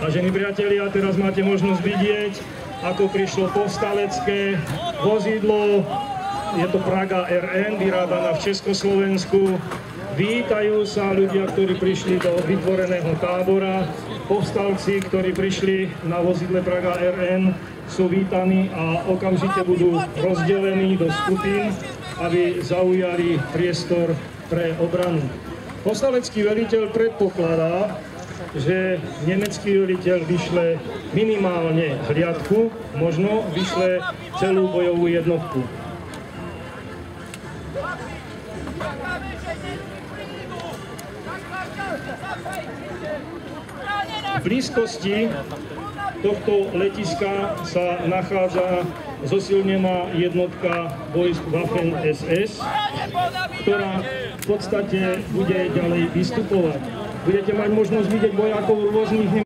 Vážení priatelia, teraz máte možnosť vidieť, ako prišlo povstalecké vozidlo. Je to Praga RN, vyrábaná v Československu. Vítajú sa ľudia, ktorí prišli do vytvoreného tábora. Povstalci, ktorí prišli na vozidle Praga RN, sú vítaní a okamžite budú rozdelení do skupín, aby zaujali priestor pre obranu. Povstalecký veliteľ predpokladá, že nemecký veliteľ vyšle minimálne hliadku, možno vyšle celú bojovú jednotku. V blízkosti tohto letiska sa nachádza zosilnená jednotka vojsk Waffen-SS, ktorá v podstate bude ďalej vystupovať. Budete mať možnosť vidieť vojakov rôznych